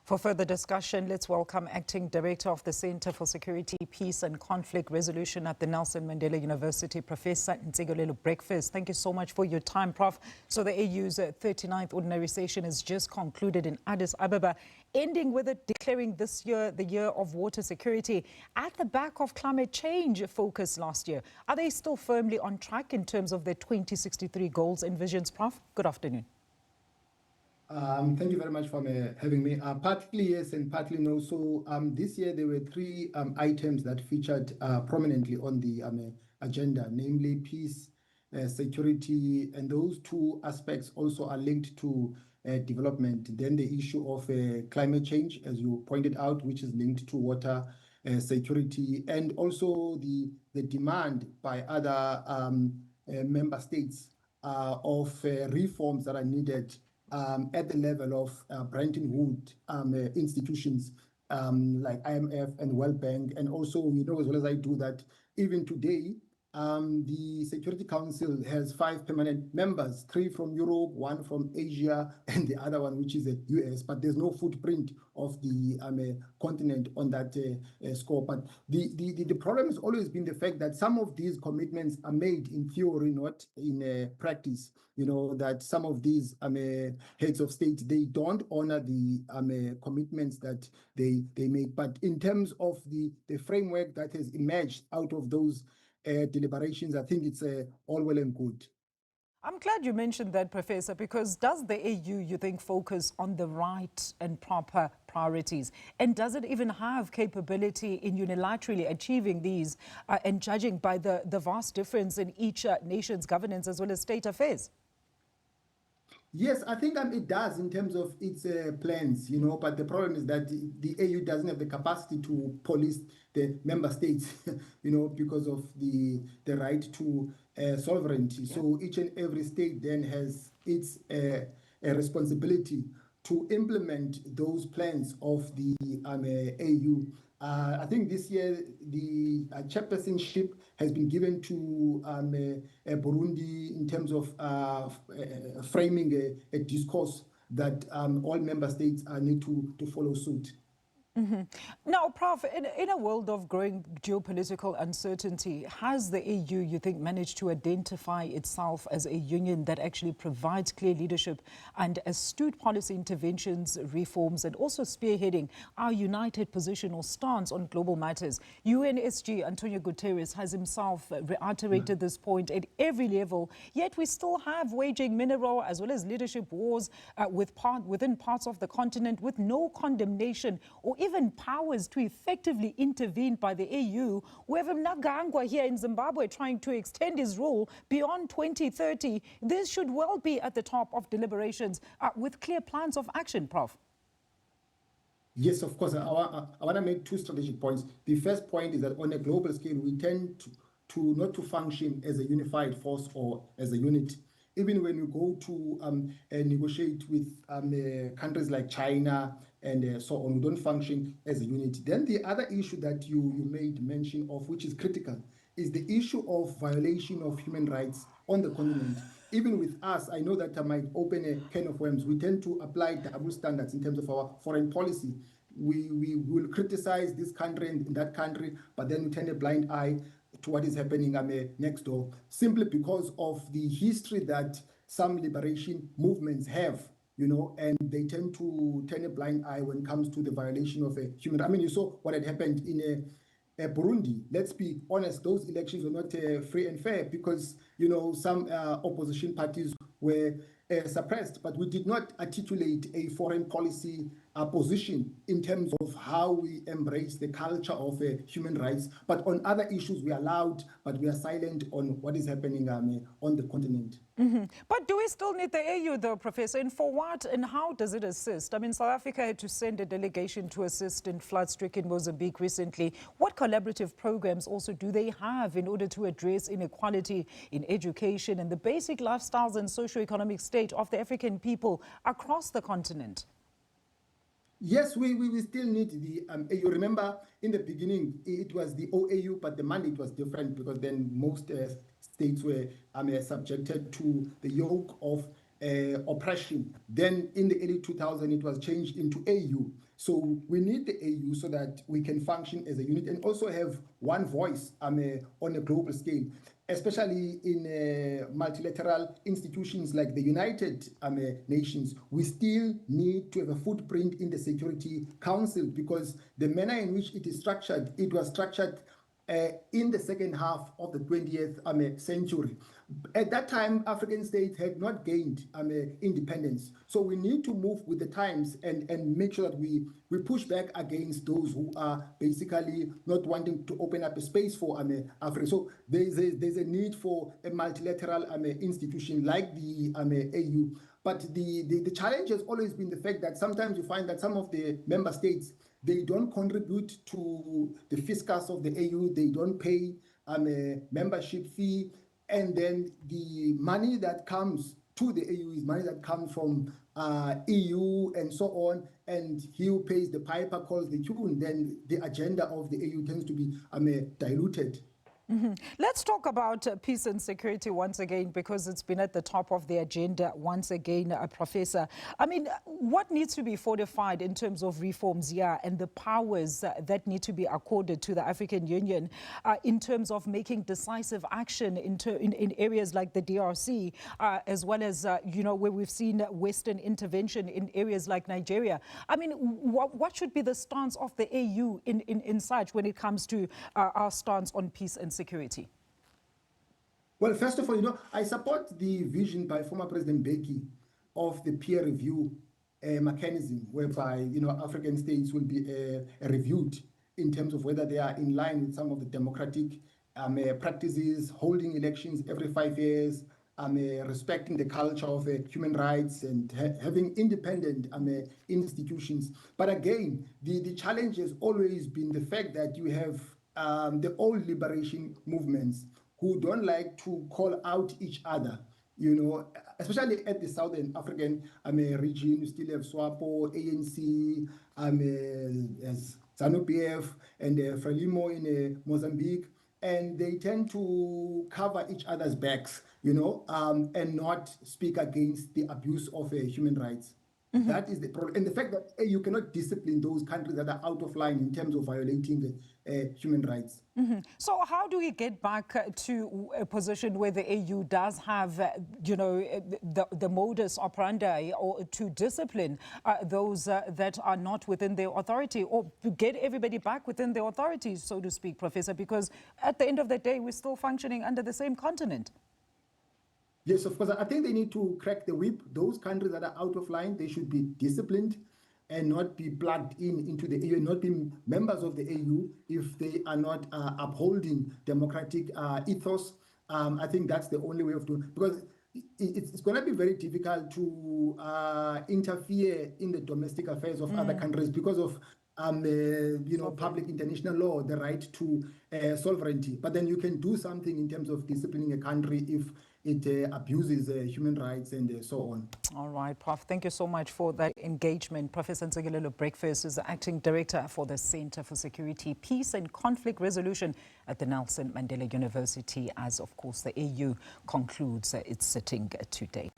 For further discussion, let's welcome Acting Director of the Center for Security, Peace and Conflict Resolution at the Nelson Mandela University, Professor Ntsikelelo. Thank you so much for your time, Prof. So the AU's 39th Ordinary Session has just concluded in Addis Ababa, ending with it declaring this year the year of water security at the back of climate change focus last year. Are they still firmly on track in terms of their 2063 goals and visions, Prof? Good afternoon. Thank you very much for having me. Partly yes and partly no. So this year there were three items that featured prominently on the agenda, namely peace, security, and those two aspects also are linked to development. Then the issue of climate change, as you pointed out, which is linked to water security, and also the demand by other member states of reforms that are needed at the level of Bretton Woods institutions like IMF and World Bank. And also, you know as well as I do that even today, the Security Council has 5 permanent members, 3 from Europe, 1 from Asia, and the other one, which is the US. But there's no footprint of the continent on that score. But the problem has always been the fact that some of these commitments are made in theory, not in practice. You know, that some of these heads of state, they don't honor the commitments that they make. But in terms of the framework that has emerged out of those deliberations, I think it's all well and good. I'm glad you mentioned that, Professor, because does the AU, you think, focus on the right and proper priorities? And does it even have capability in unilaterally achieving these and judging by the vast difference in each nation's governance as well as state affairs? Yes, I think it does in terms of its plans, you know, but the problem is that the AU doesn't have the capacity to police the member states, you know, because of the right to sovereignty. Yeah. So each and every state then has its responsibility to implement those plans of the AU. I think this year the chairpersonship has been given to Burundi in terms of framing a discourse that all member states need to follow suit. Mm-hmm. Now, Prof, in a world of growing geopolitical uncertainty, has the AU, you think, managed to identify itself as a union that actually provides clear leadership and astute policy interventions, reforms, and also spearheading our united position or stance on global matters? UNSG Antonio Guterres has himself reiterated this point at every level, yet we still have waging mineral as well as leadership wars within parts of the continent with no condemnation or even powers to effectively intervene by the AU. We have Mnangagwa here in Zimbabwe trying to extend his rule beyond 2030. This should well be at the top of deliberations with clear plans of action, Prof. Yes, of course. I want to make 2 strategic points. The first point is that on a global scale, we tend to not to function as a unified force or as a unit. Even when you go to negotiate with countries like China and so on, we don't function as a unit. Then the other issue that you made mention of, which is critical, is the issue of violation of human rights on the continent. Even with us, I know that I might open a can of worms. We tend to apply double standards in terms of our foreign policy. We will criticize this country and that country, but then we turn a blind eye to what is happening next door, simply because of the history that some liberation movements have, you know, and they tend to turn a blind eye when it comes to the violation of human rights. I mean, you saw what had happened in Burundi. Let's be honest, those elections were not free and fair because, you know, some opposition parties were suppressed, but we did not articulate a foreign policy position in terms of how we embrace the culture of human rights. But on other issues, we are loud, but we are silent on what is happening on the continent. Mm-hmm. But do we still need the AU, though, Professor? And for what and how does it assist? I mean, South Africa had to send a delegation to assist in flood-stricken Mozambique recently. What collaborative programs also do they have in order to address inequality in education and the basic lifestyles and socio-economic state of the African people across the continent? Yes, we still need the AU. Remember, in the beginning, it was the OAU, but the mandate was different because then most states were subjected to the yoke of oppression. Then in the early 2000s, it was changed into AU. So we need the AU so that we can function as a unit and also have one voice on a global scale, especially in multilateral institutions like the United Nations. We still need to have a footprint in the Security Council because the manner in which it is structured, it was structured in the second half of the 20th century. At that time, African states had not gained independence. So we need to move with the times and make sure that we push back against those who are basically not wanting to open up a space for Africa. So there's a need for a multilateral institution like the AU. But the challenge has always been the fact that sometimes you find that some of the member states, they don't contribute to the fiscus of the AU. They don't pay a membership fee. And then the money that comes to the AU is money that comes from EU and so on. And he who pays the piper calls the tune. Then the agenda of the AU tends to be diluted. Mm-hmm. Let's talk about peace and security once again, because it's been at the top of the agenda once again, Professor. I mean, what needs to be fortified in terms of reforms here and the powers that need to be accorded to the African Union in terms of making decisive action in areas like the DRC, as well as, where we've seen Western intervention in areas like Nigeria. I mean, what should be the stance of the AU in such when it comes to our stance on peace and security? Well, first of all, I support the vision by former President Mbeki of the peer review mechanism, whereby African states will be reviewed in terms of whether they are in line with some of the democratic practices, holding elections every 5 years, respecting the culture of human rights, and having independent institutions. But again, the challenge has always been the fact that you have the old liberation movements who don't like to call out each other, especially at the Southern African region. You still have SWAPO, ANC, ZANU-PF, and Frelimo in Mozambique, and they tend to cover each other's backs, and not speak against the abuse of human rights. Mm-hmm. That is the problem. And the fact that you cannot discipline those countries that are out of line in terms of violating human rights. Mm-hmm. So how do we get back to a position where the AU does have, the modus operandi or to discipline those that are not within their authority, or get everybody back within their authority, so to speak, Professor? Because at the end of the day, we're still functioning under the same continent. Yes, of course. I think they need to crack the whip. Those countries that are out of line, they should be disciplined and not be plugged into the AU, not be members of the AU if they are not upholding democratic ethos. I think that's the only way of doing it, because it's going to be very difficult to interfere in the domestic affairs of other countries because of public international law, the right to sovereignty. But then you can do something in terms of disciplining a country if it abuses human rights and so on. All right, Prof. Thank you so much for that engagement. Professor Ntsikelelo Breakfast is the Acting Director for the Center for Security, Peace and Conflict Resolution at the Nelson Mandela University, as, of course, the AU concludes its sitting today.